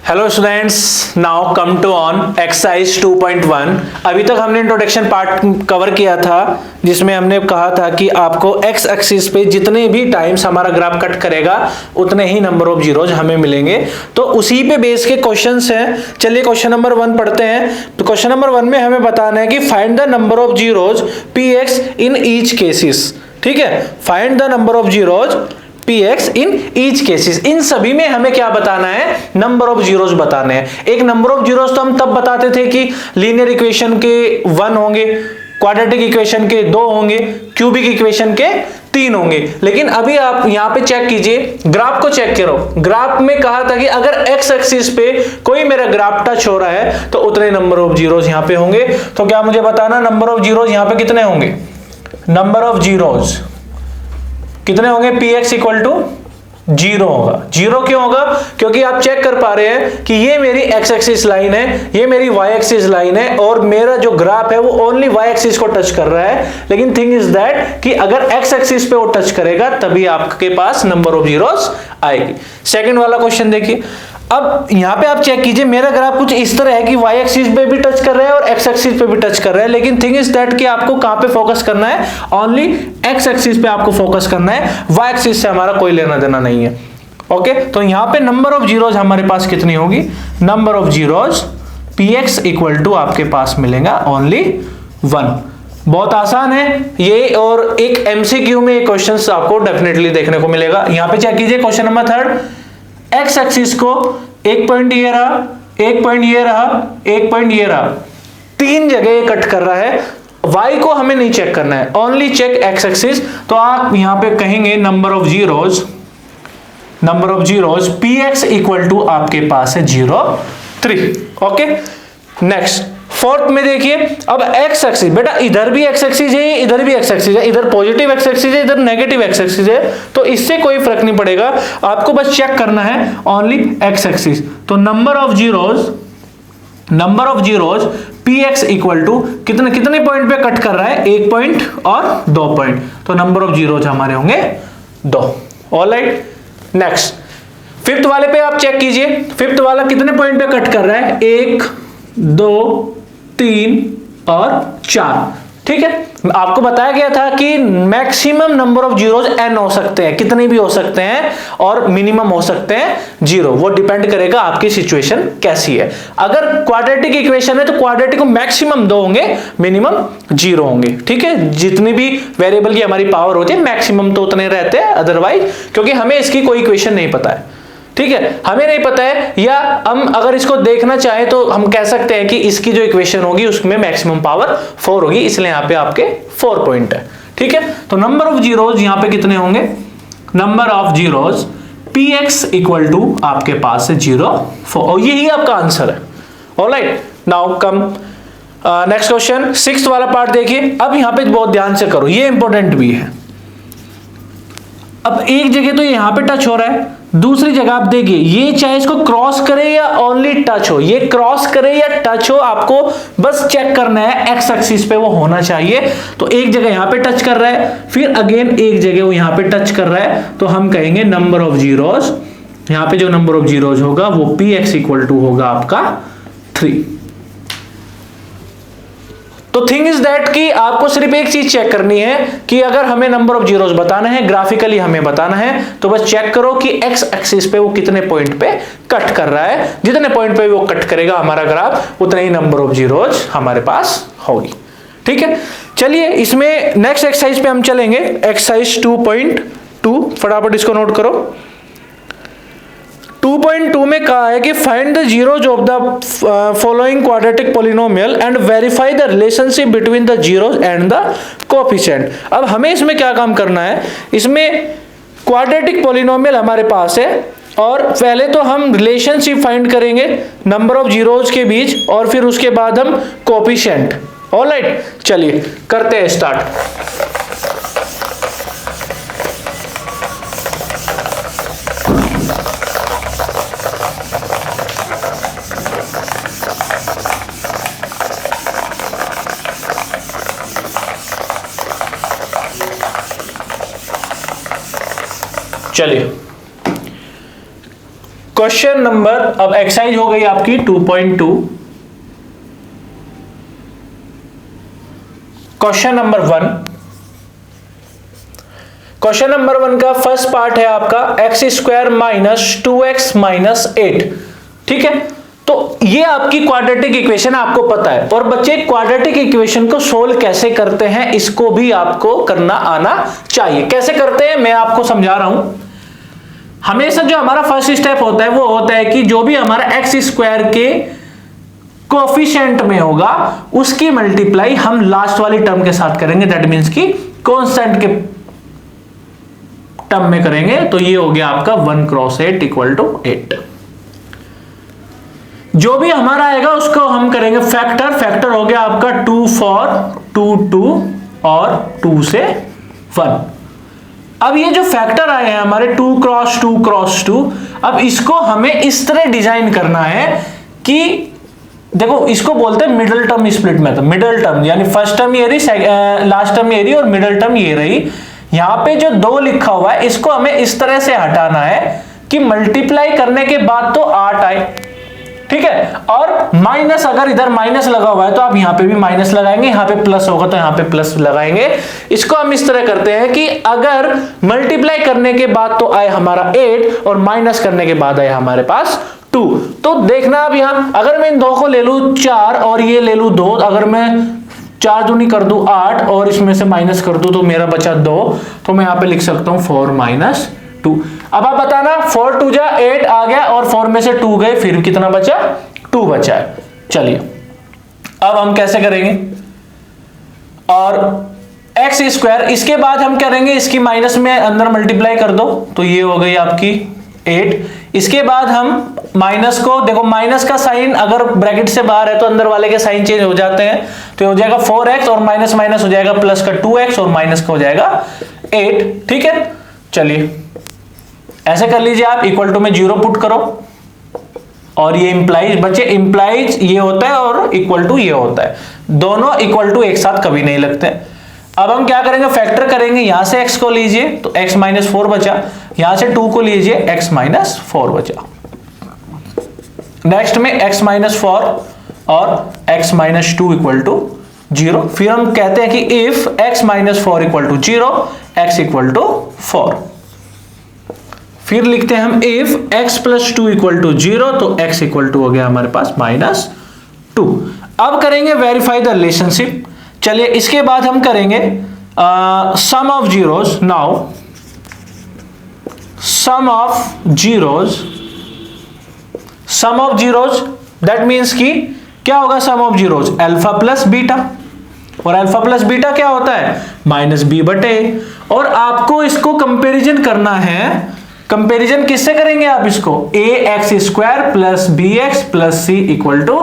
Hello students, now come to on exercise 2.1। अभी तक हमने इंट्रोडक्शन पार्ट कवर किया था जिसमें हमने कहा था कि आपको एक्स एक्सिस पे जितने भी टाइम्स हमारा ग्राफ कट करेगा उतने ही नंबर ऑफ जीरोज हमें मिलेंगे। तो उसी पे बेस के क्वेश्चंस हैं। चलिए क्वेश्चन नंबर 1 पढ़ते हैं। तो क्वेश्चन नंबर 1 में हमें बताना है कि find the number of zeros p x in each cases. ठीक है, find the number of zeros px in each cases. इन सभी में हमें क्या बताना है? नंबर ऑफ जीरोज बताने हैं। एक नंबर ऑफ जीरोज तो हम तब बताते थे कि लीनियर इक्वेशन के 1 होंगे, क्वाड्रेटिक इक्वेशन के 2 होंगे, क्यूबिक इक्वेशन के 3 होंगे। लेकिन अभी आप यहां पे चेक कीजिए, ग्राफ को चेक करो। ग्राफ में कहा था कि अगर एक्स एक्सिस पे कोई मेरा ग्राफ टच हो रहा है तो उतने नंबर ऑफ जीरोज यहां पे होंगे। तो क्या मुझे बताना, नंबर ऑफ जीरोज यहां पे कितने होंगे? नंबर ऑफ जीरोज कितने होंगे? px इक्वल टू 0 होगा। 0 क्यों होगा? क्योंकि आप चेक कर पा रहे हैं कि ये मेरी x एक्सिस लाइन है, ये मेरी y एक्सिस लाइन है और मेरा जो ग्राफ है वो ओनली y एक्सिस को टच कर रहा है। लेकिन थिंग इज दैट कि अगर x एक्सिस पे वो टच करेगा तभी आपके पास नंबर ऑफ जीरोस आएगी। सेकंड वाला क्वेश्चन देखिए। अब यहां पे आप चेक कीजिए, मेरा ग्राफ कुछ इस तरह है कि y एक्सिस पे भी टच कर रहा है और x एक्सिस पे भी टच कर रहा है। लेकिन थिंग इज दैट कि आपको कहां पे फोकस करना है? ओनली x एक्सिस पे आपको फोकस करना है, y एक्सिस से हमारा कोई लेना देना नहीं है। ओके, तो यहां पे नंबर ऑफ जीरोज हमारे पास कितनी होगी? Number of zeros px equal to आपके पास मिलेगा ओनली 1। बहुत आसान है ये, और एक एमसीक्यू में ये क्वेश्चंस आपको डेफिनेटली देखने को मिलेगा। यहां पे चेक कीजिए क्वेश्चन नंबर 3। एक्स एक्सिस को एक पॉइंट ये रहा, एक पॉइंट ये रहा, एक पॉइंट ये रहा, 3 जगह ये कट कर रहा है। y को हमें नहीं चेक करना है, ओनली चेक एक्स एक्सिस। तो आप यहां पे कहेंगे number of zeros px equal to आपके पास है 0.3। ओके, नेक्स्ट फोर्थ में देखिए। अब एक्स एक्सिस, बेटा इधर भी एक्स एक्सिस है, इधर भी एक्स एक्सिस है, इधर पॉजिटिव एक्स एक्सिस है, इधर नेगेटिव एक्स एक्सिस है, तो इससे कोई फर्क नहीं पड़ेगा। आपको बस चेक करना है ओनली एक्स एक्सिस। तो number of zeros px equal to कितने कितने पॉइंट पे कट कर रहा है? 1 पॉइंट और 2 पॉइंट। तो नंबर ऑफ जीरोज हमारे होंगे 2। ऑलराइट, नेक्स्ट फिफ्थ वाले पे आप चेक कीजिए। फिफ्थ वाला कितने पॉइंट पे कट कर रहा है? 1, 2, 3 और 4। ठीक है, आपको बताया गया था कि maximum number of zeros n हो सकते हैं, कितने भी हो सकते हैं, और मिनिमम हो सकते हैं 0। वो डिपेंड करेगा आपकी सिचुएशन कैसी है। अगर क्वाड्रेटिक इक्वेशन है तो क्वाड्रेटिक को मैक्सिमम 2 होंगे, मिनिमम 0 होंगे। ठीक है, जितनी भी वेरिएबल की हमारी पावर होती है मैक्सिमम तो उतने रहते हैं, अदरवाइज क्योंकि हमें इसकी कोई इक्वेशन नहीं पता है। ठीक है, हमें नहीं पता है, या हम अगर इसको देखना चाहें तो हम कह सकते हैं कि इसकी जो इक्वेशन होगी उसमें मैक्सिमम पावर 4 होगी, इसलिए यहां पे आपके 4 पॉइंट है। ठीक है, तो नंबर ऑफ जीरोज यहां पे कितने होंगे? Number of zeros px equal to आपके पास है 0.4 और यही आपका आंसर है। Alright, now come next question, 6th वाला पार्ट देखिए। अब यहां पे बहुत ध्यान से करो, ये इंपॉर्टेंट भी है। अब एक जगह तो यहां पे टच हो रहा है, दूसरी जगह आप देखिए ये चाहे इसको क्रॉस करे या ओनली टच हो, ये क्रॉस करे या टच हो, आपको बस चेक करना है एक्स एक्सिस पे वो होना चाहिए। तो एक जगह यहां पे टच कर रहा है, फिर अगेन एक जगह वो यहां पे टच कर रहा है, तो हम कहेंगे नंबर ऑफ जीरोज, यहां पे जो नंबर ऑफ जीरोज होगा वो px इक्वल टू होगा आपका 3। तो थिंग इज दैट कि आपको सिर्फ एक चीज चेक करनी है कि अगर हमें नंबर ऑफ जीरोज बताना है, ग्राफिकली हमें बताना है, तो बस चेक करो कि एक्स एक्सिस पे वो कितने पॉइंट पे कट कर रहा है। जितने पॉइंट पे वो कट करेगा हमारा ग्राफ, उतने ही नंबर ऑफ जीरोज हमारे पास होगी। ठीक है, चलिए इसमें नेक्स्ट एक्सरसाइज पे हम चलेंगे, एक्सरसाइज 2.2। फटाफट इसको नोट करो। 2.2 में कहा है कि find the zeros of the following quadratic polynomial and verify the relationship between the zeros and the coefficient. अब हमें इसमें क्या काम करना है? इसमें क्वाड्रेटिक पॉलिनोमियल हमारे पास है और पहले तो हम रिलेशनशिप फाइंड करेंगे नंबर ऑफ जीरोज के बीच, और फिर उसके बाद हम कोएफिशिएंट। ऑलराइट, चलिए करते हैं स्टार्ट। चलिए क्वेश्चन नंबर, अब एक्सरसाइज हो गई आपकी 2.2। क्वेश्चन नंबर 1, क्वेश्चन नंबर 1 का फर्स्ट पार्ट है आपका x² माइनस 2x माइनस 8। ठीक है, तो ये आपकी क्वाड्रेटिक इक्वेशन आपको पता है। और बच्चे क्वाड्रेटिक इक्वेशन को सोल्व कैसे करते हैं इसको भी आपको करना आना चाहिए। कैसे करते हैं मैं आपको समझा रहा हूं। हमेशा जो हमारा फर्स्ट स्टेप होता है वो होता है कि जो भी हमारा x² के कोएफिशिएंट में होगा उसकी मल्टीप्लाई हम लास्ट वाली टर्म के साथ करेंगे, दैट मींस कि कांस्टेंट के टर्म में करेंगे। तो ये हो गया आपका 1 क्रॉस 8 इक्वल टू 8। जो भी हमारा आएगा उसको हम करेंगे फैक्टर। फैक्टर हो गया आपका 2 4 2 2 और 2 से 1। अब ये जो फैक्टर आए हैं हमारे 2 क्रॉस 2 क्रॉस 2, अब इसको हमें इस तरह डिजाइन करना है कि देखो इसको बोलते हैं middle term split method. Middle term यानी फर्स्ट टर्म ये रही, लास्ट टर्म ये रही और मिडिल टर्म ये रही। यहां पे जो 2 लिखा हुआ है इसको हमें इस तरह से हटाना है कि मल्टीप्लाई करने के बाद तो 8 आए। ठीक है, और माइनस, अगर इधर माइनस लगा हुआ है तो आप यहां पे भी माइनस लगाएंगे, यहां पे प्लस होगा तो यहां पे प्लस लगाएंगे। इसको हम इस तरह करते हैं कि अगर मल्टीप्लाई करने के बाद तो आए हमारा 8 और माइनस करने के बाद आए हमारे पास 2। तो देखना अब यहां अगर मैं इन दो को ले लूं 4 और ये ले लूं 2, अगर मैं 4 दूनी कर दूं 8 और इसमें से माइनस कर दूं तो मेरा बचा 2। तो मैं यहां पे लिख सकता हूं 4 माइनस 2। अब आप बताना 4 2 जा 8 आ गया और 4 में से 2 गए, फिर कितना बचा? 2 बचा है। चलिए अब हम कैसे करेंगे, और x², इसके बाद हम करेंगे इसकी माइनस में अंदर मल्टीप्लाई कर दो तो ये हो गई आपकी 8। इसके बाद हम माइनस को देखो, माइनस का साइन अगर ब्रैकेट से बाहर है तो अंदर वाले के साइन चेंज हो जाते हैं, तो हो जाएगा 4x और माइनस माइनस हो जाएगा प्लस का 2x और माइनस का हो जाएगा 8। ठीक है, चलिए ऐसे कर लीजिए आप, इक्वल टू में 0 पुट करो और ये इंप्लाइज, बच्चे इंप्लाइज ये होता है और इक्वल टू ये होता है, दोनों इक्वल टू एक साथ कभी नहीं लगते। अब हम क्या करेंगे, फैक्टर करेंगे। यहां से x को लीजिए तो x माइनस 4 बचा, यहां से 2 को लीजिए x माइनस 4 बचा। नेक्स्ट में x माइनस 4 और x माइनस 2 इक्वल टू 0। फिर हम कहते हैं कि if x minus 4 equal to 0 x equal to 4। फिर लिखते हैं हम if x plus 2 equal to 0 तो x इक्वल टू हो गया हमारे पास माइनस 2। अब करेंगे वेरीफाई द रिलेशनशिप। चलिए इसके बाद हम करेंगे sum of zeros. Now sum of zeros, sum of zeros that means कि क्या होगा sum of zeros? Alpha plus beta, और अल्फा प्लस बीटा क्या होता है? माइनस बी बटे। और आपको इसको कंपैरिजन करना है। कंपैरिजन किससे करेंगे आप इसको? ax² plus bx plus c equal to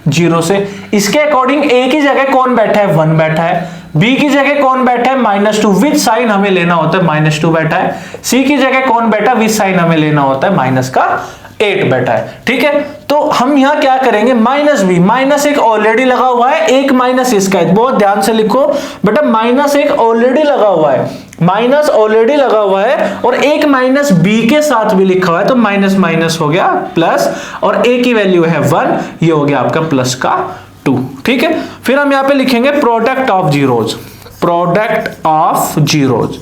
0 से। इसके अकॉर्डिंग a की जगह कौन बैठा है? 1 बैठा है। b की जगह कौन बैठा है? -2 विद साइन हमें लेना होता है -2 बैठा है। c की जगह कौन बैठा है? विद साइन हमें लेना होता है -8 बैठा है। ठीक है, तो हम यहां क्या करेंगे? माइनस बी, माइनस एक ऑलरेडी लगा हुआ है, एक माइनस इसका है, बहुत ध्यान से लिखो बेटा, माइनस एक ऑलरेडी लगा हुआ है, माइनस ऑलरेडी लगा हुआ है, और एक माइनस बी के साथ भी लिखा हुआ है, तो माइनस माइनस हो गया प्लस, और ए की वैल्यू है 1, ये हो गया आपका प्लस का 2। ठीक है, फिर हम यहां पे लिखेंगे product of zeros, product of zeros.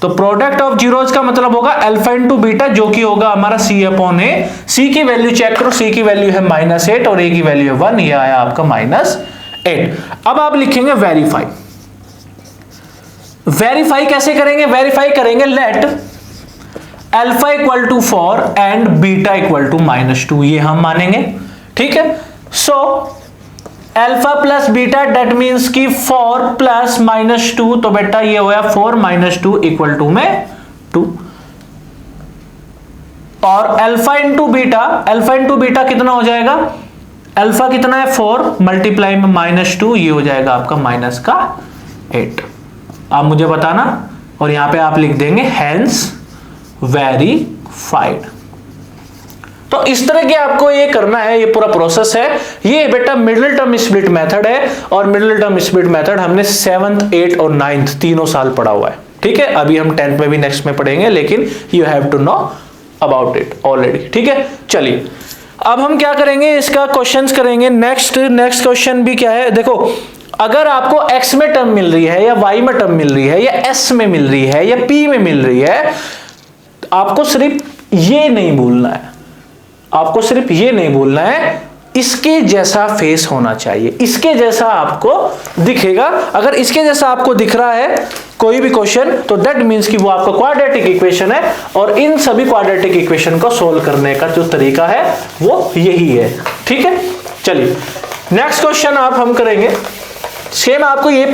तो प्रोडक्ट ऑफ जीरोज का मतलब होगा अल्फा इंटू बीटा, जो कि होगा हमारा c अपॉन ए। c की वैल्यू चेक करो, c की वैल्यू है -8 और a की वैल्यू है 1, ये आया आपका -8। अब आप लिखेंगे वेरीफाई। वेरीफाई कैसे करेंगे? वेरीफाई करेंगे let alpha equal to 4 and beta equal to -2, ये हम मानेंगे। ठीक है, so alpha plus beta that means कि 4 प्लस -2, तो बेटा ये होया 4 -2 इक्वल टू में 2। और alpha into beta, alpha into beta कितना हो जाएगा? अल्फा कितना है? 4 मल्टीप्लाई में -2, ये हो जाएगा आपका माइनस का 8। आप मुझे बताना, और यहां पे आप लिख देंगे हेंस वेरीफाइड। तो इस तरह के आपको ये करना है, ये पूरा प्रोसेस है। ये बेटा मिडिल टर्म स्प्लिट मेथड है, और मिडिल टर्म स्प्लिट मेथड हमने 7th 8th और 9th तीनों साल पढ़ा हुआ है। ठीक है, अभी हम 10th में भी नेक्स्ट में पढ़ेंगे, लेकिन you have to know about it already, ठीक है। चलिए अब हम क्या करेंगे, इसका क्वेश्चंस करेंगे। नेक्स्ट क्वेश्चन भी क्या है, देखो अगर आपको x में टर्म मिल रही है या y में टर्म मिल रही है या s में मिल रही है या p में मिल रही है, आपको सिर्फ ये नहीं भूलना है, आपको सिर्फ ये नहीं भूलना है, इसके जैसा फेस होना चाहिए, इसके जैसा आपको दिखेगा। अगर इसके जैसा आपको दिख रहा है कोई भी क्वेश्चन, तो दैट मींस कि वो आपका क्वाड्रेटिक इक्वेशन है, और इन सभी क्वाड्रेटिक इक्वेशन को सोल्व करने का जो तरीका है वो यही है, ठीक है। चलिए नेक्स्ट क्वेश्चन आप हम करेंगे, सेम आपको ये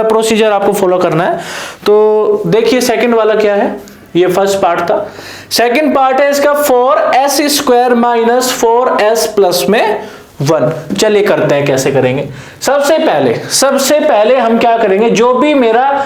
प्रोसीजर आपको फॉलो करना है। तो देखिए सेकंड वाला क्या है, ये फर्स्ट पार्ट था। सेकंड पार्ट है इसका 4s square minus 4s plus में 1। चलिए करते हैं, कैसे करेंगे। सबसे पहले हम क्या करेंगे, जो भी मेरा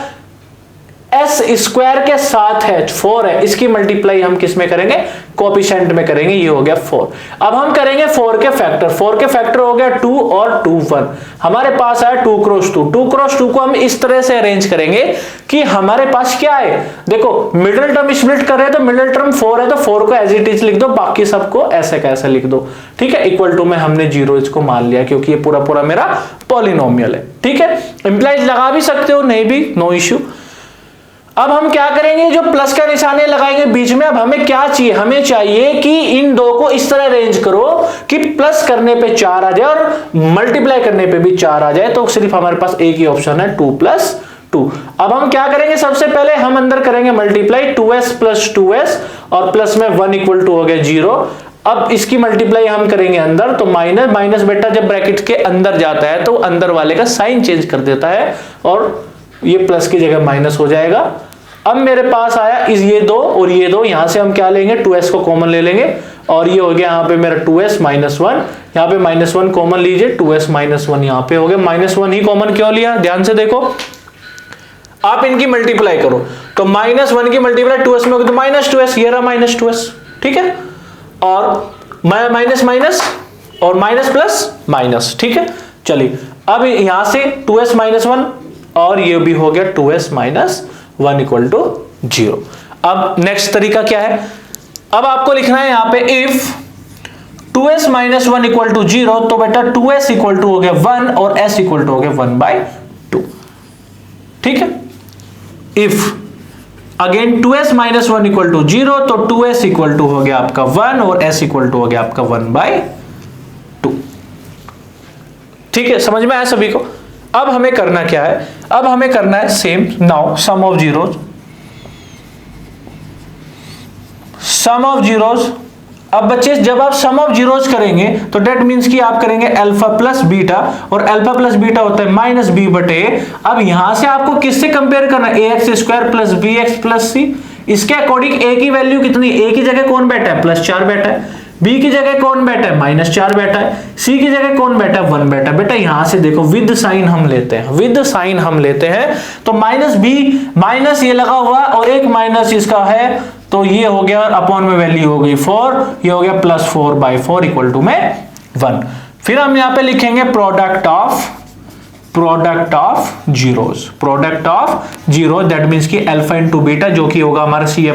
s स्क्वायर के साथ है 4 है, इसकी मल्टीप्लाई हम किस में करेंगे, कोएफिशिएंट में करेंगे। ये हो गया 4। अब हम करेंगे 4 के फैक्टर। 4 के फैक्टर हो गया 2 और 2 1। हमारे पास आया 2 क्रॉस 2। 2 क्रॉस 2 को हम इस तरह से अरेंज करेंगे कि हमारे पास क्या है, देखो मिडिल टर्म स्प्लिट कर रहे हैं तो मिडिल टर्म 4 है, तो 4 को एज इट इज लिख दो, बाकी सबको ऐसे कैसे लिख दो, ठीक है। इक्वल टू में हमने 0 इसको मान लिया क्योंकि ये पूरा मेरा पॉलिनोमियल है, ठीक है। इंप्लाइज लगा भी सकते हो, नहीं भी, नो इश्यू। अब हम क्या करेंगे, जो प्लस का निशाने लगाएंगे बीच में। अब हमें क्या चाहिए, हमें चाहिए कि इन दो को इस तरह अरेंज करो कि प्लस करने पे 4 आ जाए और मल्टीप्लाई करने पे भी 4 आ जाए, तो सिर्फ हमारे पास एक ही ऑप्शन है 2 + 2। अब हम क्या करेंगे, सबसे पहले हम अंदर करेंगे मल्टीप्लाई 2s + 2s और प्लस में 1 = हो गया 0। अब इसकी मल्टीप्लाई हम करेंगे अंदर, तो माइनस बेटा जब ब्रैकेट के अंदर जाता है तो अंदर वाले का साइन चेंज कर देता है और ये प्लस की जगह माइनस हो जाएगा। अब मेरे पास आया इस ये 2 और ये 2, यहां से हम क्या लेंगे, 2s को कॉमन ले लेंगे और ये हो गया यहाँ पे मेरा 2s - 1। यहाँ पे -1 कॉमन लीजिए, 2s - 1 यहाँ पे हो गया। -1 ही कॉमन क्यों लिया, ध्यान से देखो, आप इनकी मल्टीप्लाई करो तो -1 की मल्टीप्लाई 2s में होगी तो -2s, ये रहा -2s, ठीक है। और माइनस और माइनस प्लस माइनस, ठीक है। चलिए अब यहां से 2s - 1 और ये भी हो गया 2s - 1 = 0। अब नेक्स्ट तरीका क्या है, अब आपको लिखना है यहां पे इफ 2s - 1 = 0, तो बेटा 2s = हो गया 1 और s = हो गया 1/2, ठीक है। इफ अगेन 2s - 1 = 0, तो 2s = हो गया आपका 1 और s = हो गया आपका 1/2, ठीक है। समझ में आया सभी को। अब हमें करना क्या है, अब हमें करना है same, now sum of zeros. अब बच्चे जब आप सम ऑफ जीरोज करेंगे तो डेट मींस कि आप करेंगे अल्फा प्लस बीटा, और अल्फा प्लस बीटा होता है -b/a। अब यहां से आपको किससे कंपेयर करना है, ax² + bx + c। इसके अकॉर्डिंग a की वैल्यू कितनी, a की जगह कौन बैठा है, +4 बैठा है, b की जगह कौन बैठा है, -4 बैठा है, c की जगह कौन बैठा है, 1 बैठा है। बेटा यहां से देखो विद साइन हम लेते हैं, तो -b माइनस ये लगा हुआ और एक माइनस इसका है, तो ये हो गया अपॉन में वैल्यू हो गई 4, ये हो गया +4/4 = में 1। फिर हम यहां पे लिखेंगे product of zeros, that means कि अल्फा × बीटा, जो कि होगा हमारा c/a,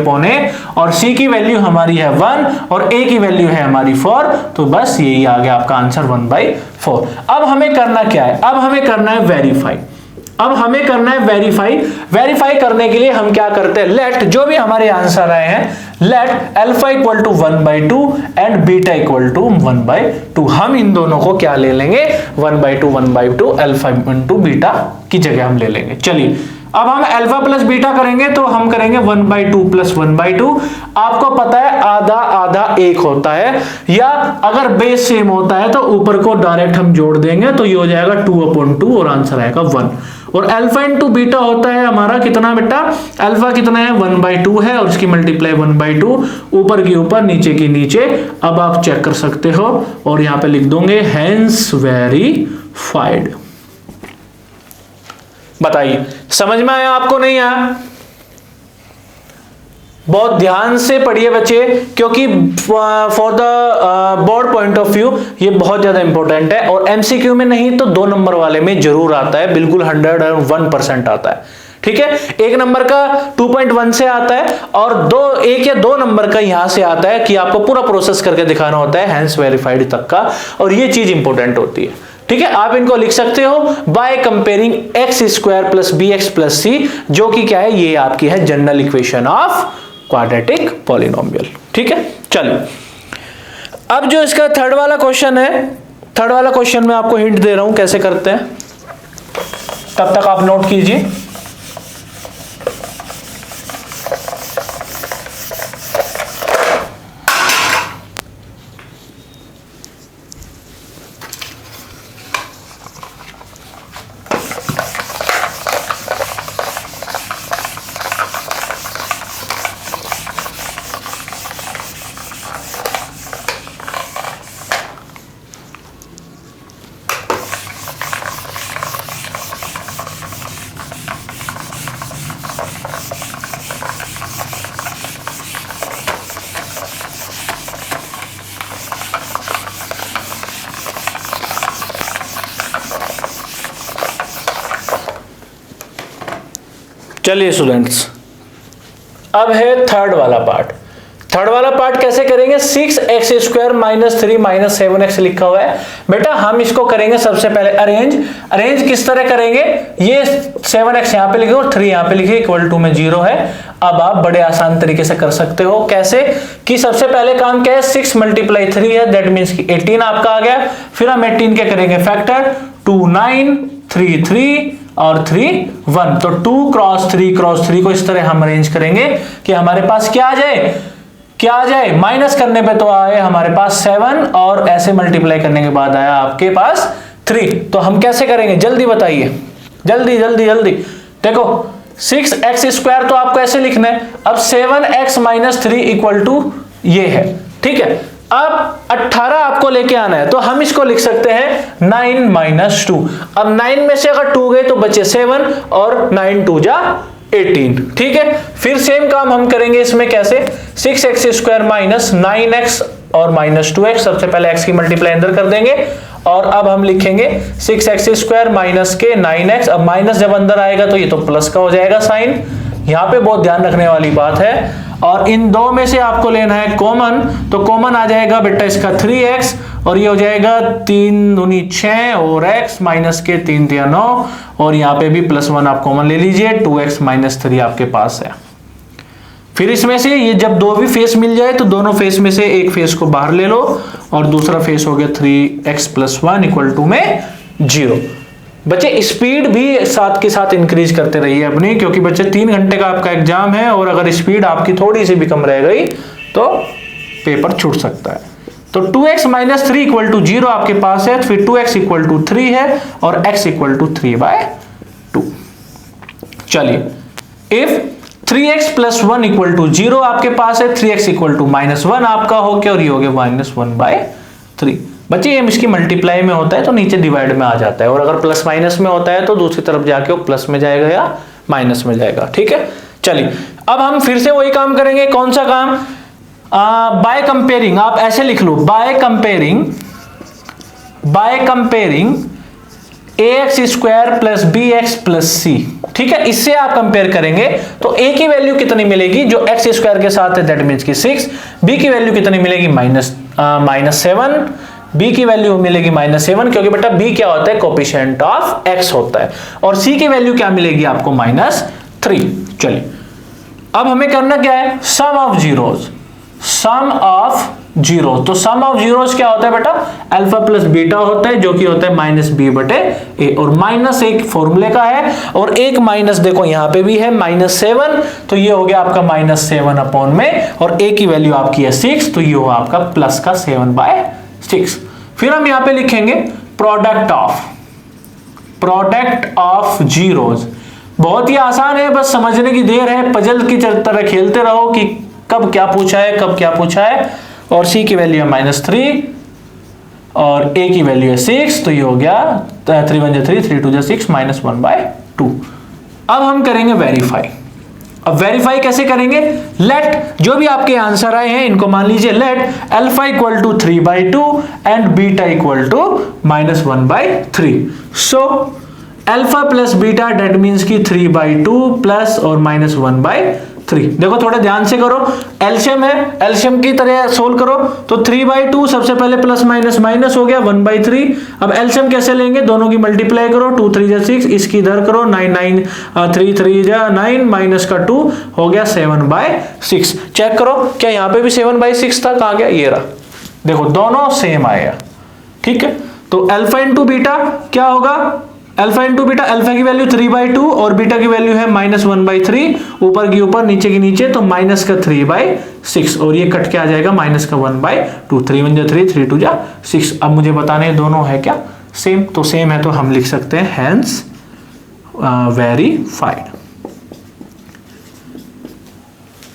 और c की वैल्यू हमारी है 1 और a की वैल्यू है हमारी 4, तो बस यही आ गया आपका आंसर 1/4। अब हमें करना क्या है, अब हमें करना है वेरीफाई करने के लिए हम क्या करते हैं, लेट जो भी हमारे आंसर आए हैं, लेट अल्फा = 1/2 एंड बीटा = 1/2। हम इन दोनों को क्या ले लेंगे, 1/2 अल्फा × बीटा की जगह हम ले लेंगे। चलिए अब हम अल्फा प्लस बीटा करेंगे तो हम करेंगे 1/2 + 1/2। आपको पता है आधा आधा 1 होता है, या अगर बेस सेम होता है तो ऊपर को डायरेक्ट हम जोड़ देंगे, तो ये हो जाएगा 2/2 और आंसर आएगा 1। और अल्फा × बीटा होता है हमारा कितना बेटा, अल्फा कितना है, 1/2 है और इसकी मल्टीप्लाई 1/2, ऊपर की ऊपर नीचे की नीचे। अब आप चेक कर सकते हो और यहां पे लिख दोगे हेंस वेरीफाइड। बताइए समझ में आया आपको, नहीं आया? बहुत ध्यान से पढ़िए बच्चे, क्योंकि for the board point of view ये बहुत ज्यादा इंपॉर्टेंट है, और एमसीक्यू में नहीं तो 2 नंबर वाले में जरूर आता है, बिल्कुल 101% आता है, ठीक है, एक नंबर का 2.1 से आता है और एक या दो नंबर का यहां से आता है कि आपको पूरा प्रोसेस करके दिखाना होता है हैंस वेरीफाइड तक का, और ये चीज इंपॉर्टेंट होती है। ठीक है, आप इनको लिख सकते हो by comparing x square plus b x plus c, जो कि क्या है, ये आपकी है general equation of quadratic polynomial. ठीक है, चलिए अब जो इसका थर्ड वाला क्वेश्चन है, थर्ड वाला क्वेश्चन में आपको हिंट दे रहा हूं कैसे करते हैं, तब तक आप नोट कीजिए। चलिए स्टूडेंट्स, अब है थर्ड वाला पार्ट। थर्ड वाला पार्ट कैसे करेंगे, 6x square minus 3 minus 7x लिखा हुआ है बेटा, हम इसको करेंगे सबसे पहले अरेंज किस तरह करेंगे, ये 7x यहां पे लिखे और 3 यहां पे लिखे, इक्वल टू में 0 है। अब आप बड़े आसान तरीके से कर सकते हो, कैसे कि सबसे पहले काम क्या है, 6 मल्टीप्लाई 3 है, दैट मीन्स कि 18 आपका आ गया। फिर हम 18 के करेंगे फैक्टर, 2 9 3 3 और 3 1, तो 2 क्रॉस 3 को इस तरह हम अरेंज करेंगे कि हमारे पास क्या आ जाए, माइनस करने पे तो आए हमारे पास 7 और ऐसे मल्टीप्लाई करने के बाद आया आपके पास 3। तो हम कैसे करेंगे, जल्दी बताइए, जल्दी देखो, 6x स्क्वायर तो आपको ऐसे लिखना है, अब 7x माइनस 3 इक्वल टू ये है। ठीक है, अब 18 आपको लेके आना है, तो हम इसको लिख सकते हैं 9 माइनस 2। अब 9 में से अगर 2 गए तो बचे 7 और 9 2 जा 18। ठीक है, फिर सेम काम हम करेंगे इसमें, कैसे, 6x स्क्वायर माइनस 9x और माइनस 2x, सबसे पहले x की मल्टीप्लाई अंदर कर देंगे और अब हम लिखेंगे 6x स्क्वायर माइनस के 9x। अब माइनस जब अंदर आएगा तो ये तो प्लस का हो जाएगा साइन, यहां पे बहुत ध्यान रखने वाली बात है। और इन दो में से आपको लेना है कॉमन, तो कॉमन आ जाएगा बेटा इसका 3x और ये हो जाएगा 3 दूनी 6 और x माइनस के 3 3 9 और यहाँ पे भी +1 आप कॉमन ले लीजिए, 2x माइनस 3 आपके पास है। फिर इसमें से ये जब दो भी फेस मिल जाए तो दोनों फेस में से एक फेस को बाहर ले लो और दूसरा फेस हो गया 3x + 1 इक्वल टू में 0। बच्चे स्पीड भी साथ के साथ इंक्रीज करते रहिए अपनी, क्योंकि बच्चे 3 घंटे का आपका एग्जाम है और अगर स्पीड आपकी थोड़ी सी भी कम रह गई तो पेपर छूट सकता है। तो 2x माइनस 3 इक्वल टू 0 आपके पास है, फिर 2x इक्वल टू 3 है और x इक्वल टू 3/2। चलिए, इफ 3x + 1 इक्वल टू 0 आपके पास है, 3x इक्वल टू -1 आपका हो गया और ये हो गया -1/3। बच्चे ये इसकी मल्टीप्लाई में होता है तो नीचे डिवाइड में आ जाता है, और अगर प्लस माइनस में होता है तो दूसरी तरफ जाके वो प्लस में जाएगा या माइनस में जाएगा। ठीक है, चलिए अब हम फिर से वही काम करेंगे। कौन सा काम, बाय कंपेयरिंग, आप ऐसे लिख लो, by comparing ax square plus bx plus c। ठीक है, इससे आप कंपेयर करेंगे तो a की वैल्यू कितनी मिलेगी जो x स्क्वायर के साथ है, दैट मीन्स की 6। b की वैल्यू कितनी मिलेगी, -7। b की वैल्यू मिलेगी -7, क्योंकि बेटा b क्या होता है, कोएफिशिएंट ऑफ x होता है, और c की वैल्यू क्या मिलेगी आपको, -3। चलिए अब हमें करना क्या है, सम ऑफ जीरोज। तो सम ऑफ जीरोज क्या होता है बेटा, अल्फा प्लस बीटा होता है, जो कि होता है -b/a, और माइनस एक फॉर्मूले का है और एक माइनस देखो यहां पे भी है -7, तो ये हो गया आपका -7 अपॉन में, और a की वैल्यू आपकी है 6, तो ये हुआ आपका प्लस का 7/6। फिर हम यहां पे लिखेंगे प्रोडक्ट ऑफ जीरोज। बहुत ही आसान है, बस समझने की देर है, पजल की तरह खेलते रहो कि कब क्या पूछा है। और c की वैल्यू है -3 और a की वैल्यू है 6, तो ये हो गया 3 1 3 3 2 6 -1/2। अब हम करेंगे वेरीफाई। अब वेरीफाई कैसे करेंगे, लेट जो भी आपके आंसर आए हैं इनको मान लीजिए, let alpha equal to 3/2 and beta equal to -1/3। So alpha plus beta that means की 3/2 प्लस और माइनस 1/3। देखो थोड़ा ध्यान से करो, एलसीएम है, एलसीएम की तरह सोल्व करो। तो 3/2 सबसे पहले प्लस माइनस माइनस हो गया 1/3। अब एलसीएम कैसे लेंगे, दोनों की मल्टीप्लाई करो, 2 3 जा 6, इसकी इधर करो 9 9 3 3 जा 9 माइनस का 2 हो गया 7/6। चेक करो क्या यहाँ पे भी 7/6 था, कहाँ गया, ये रहा। देखो दोनों सेम आएगा, ठीक है। तो अल्फा इंटू बीटा क्या होगा, अल्फा इंटू बीटा, अल्फा की वैल्यू 3/2 और बीटा की वैल्यू है -1/3, ऊपर की ऊपर नीचे की नीचे, तो माइनस का 3/6 और ये कट के आ जाएगा माइनस का 1/2, 3 1 जा 3 3 2 जा 6। अब मुझे बताने दोनों है क्या सेम, तो सेम है तो हम लिख सकते हैं हैंस वेरीफाइड।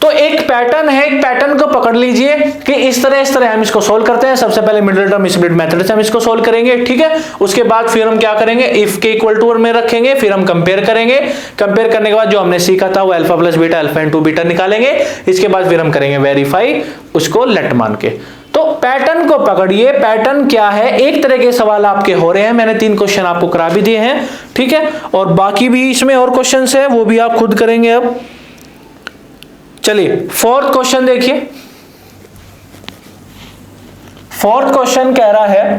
तो एक पैटर्न है, एक पैटर्न को पकड़ लीजिए कि इस तरह हम इसको सोल्व करते हैं। सबसे पहले मिडिल टर्म स्प्लिट मेथड से हम इसको सोल्व करेंगे, ठीक है। उसके बाद फिर हम क्या करेंगे, इफ के इक्वल टू में रखेंगे, फिर हम कंपेयर करेंगे। कंपेयर करने के बाद जो हमने सीखा था वो alpha plus beta, alpha into beta निकालेंगे। इसके बाद फिर हम करेंगे वेरीफाई, उसको लेट मान के। तो पैटर्न को पकड़िए, पैटर्न क्या है, एक तरह के सवाल आपके हो रहे हैं। मैंने 3 क्वेश्चन आपको करा भी दिए हैं, ठीक है, और बाकी भी इसमें और क्वेश्चन है वो भी आप खुद करेंगे। अब चलिए फोर्थ क्वेश्चन देखिए। फोर्थ क्वेश्चन कह रहा है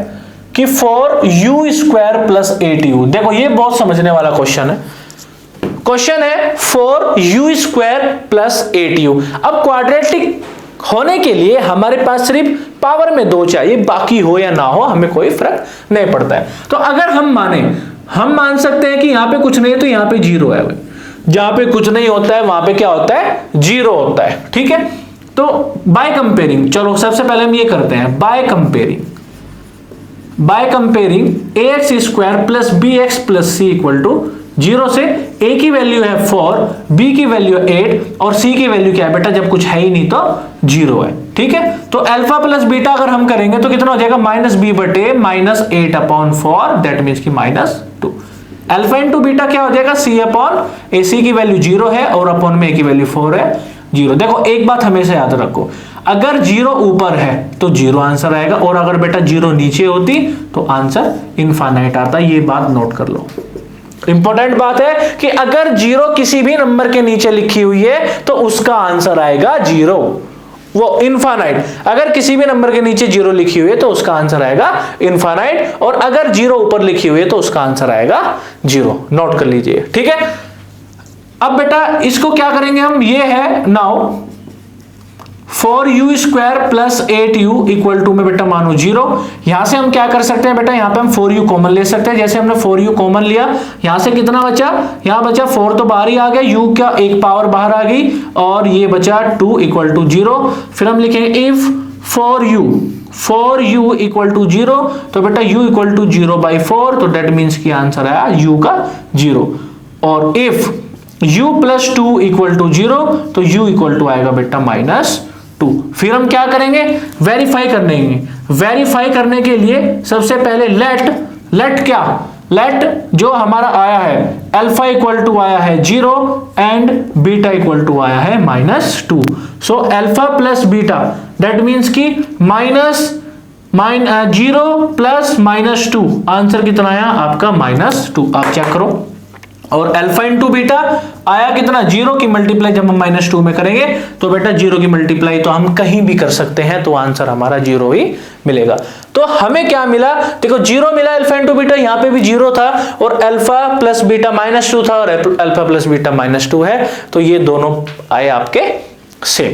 कि 4u² प्लस 8u। देखो ये बहुत समझने वाला क्वेश्चन है। क्वेश्चन है 4u² प्लस 8u। अब क्वाड्रेटिक होने के लिए हमारे पास सिर्फ पावर में 2 चाहिए, बाकी हो या ना हो हमें कोई फर्क नहीं पड़ता है। तो अगर हम मान सकते हैं कि यहां पे कुछ नहीं है तो यहां पे 0 है, जहां पे कुछ नहीं होता है वहां पे क्या होता है, 0 होता है, ठीक है। तो बाय कंपेयरिंग, चलो सबसे पहले हम ये करते हैं, by comparing ax² plus bx plus c equal to 0 से a की वैल्यू है 4, b की वैल्यू 8 और c की वैल्यू क्या है बेटा, जब कुछ है ही नहीं तो 0 है, ठीक है। तो अल्फा प्लस बीटा अगर हम करेंगे तो कितना हो जाएगा, -b/-8/4, दैट मीन्स की -2। अल्फा इंटू बीटा क्या हो जाएगा, c/a, की वैल्यू 0 है और अपॉन में a की वैल्यू 4 है, 0। देखो एक बात हमेशा याद रखो, अगर 0 ऊपर है तो 0 आंसर आएगा, और अगर बेटा 0 नीचे होती तो आंसर इनफाइनाइट आता। ये बात नोट कर लो, इंपॉर्टेंट बात है कि अगर 0 किसी भी नंबर के नीचे लिखी हुई है तो उसका आंसर आएगा 0, वो इनफाइनाइट। अगर किसी भी नंबर के नीचे 0 लिखी हुई है तो उसका आंसर आएगा इनफाइनाइट, और अगर 0 ऊपर लिखी हुई है तो उसका आंसर आएगा 0। नोट कर लीजिए, ठीक है। अब बेटा इसको क्या करेंगे हम, ये है now 4u² plus 8u equal to में बेटा मानो 0। यहां से हम क्या कर सकते हैं बेटा, यहां पे हम 4u कॉमन ले सकते हैं। जैसे हमने 4u कॉमन लिया, यहां से कितना बचा, यहां बचा 4 तो बाहर ही आ गया, u का एक पावर बाहर आ गई, और ये बचा 2 इक्वल टू 0। फिर हम लिखेंगे इफ 4u इक्वल टू 0, तो बेटा u इक्वल टू 0/4, तो डेट मीन्स की आंसर आया u का 0। और if u plus 2 equal to 0, तो u इक्वल टू आएगा बेटा -2। फिर हम क्या करेंगे, वेरीफाई करने के लिए सबसे पहले लेट जो हमारा आया है अल्फा इक्वल टू आया है 0 एंड बीटा इक्वल टू आया है -2। सो alpha plus beta that means की 0 प्लस -2, आंसर कितना आया आपका -2। आप चेक करो। और अल्फा इंटू बीटा आया कितना, 0 की मल्टीप्लाई जब हम -2 में करेंगे तो बेटा 0 की मल्टीप्लाई तो हम कहीं भी कर सकते हैं, तो आंसर हमारा 0 ही मिलेगा। तो हमें क्या मिला, देखो 0 मिला अल्फा इंटू बीटा, यहां पे भी 0 था, और अल्फा प्लस बीटा -2 था, और अल्फा प्लस बीटा -2 है, तो ये दोनों आए आपके सेम।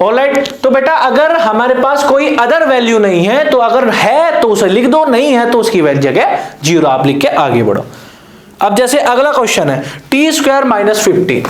ऑलराइट, तो बेटा अगर हमारे पास कोई अदर वैल्यू नहीं है तो अगर है तो उसे लिख दो, नहीं है तो उसकी जगह 0 आप लिख के आगे बढ़ो। अब जैसे अगला क्वेश्चन है t² - 15।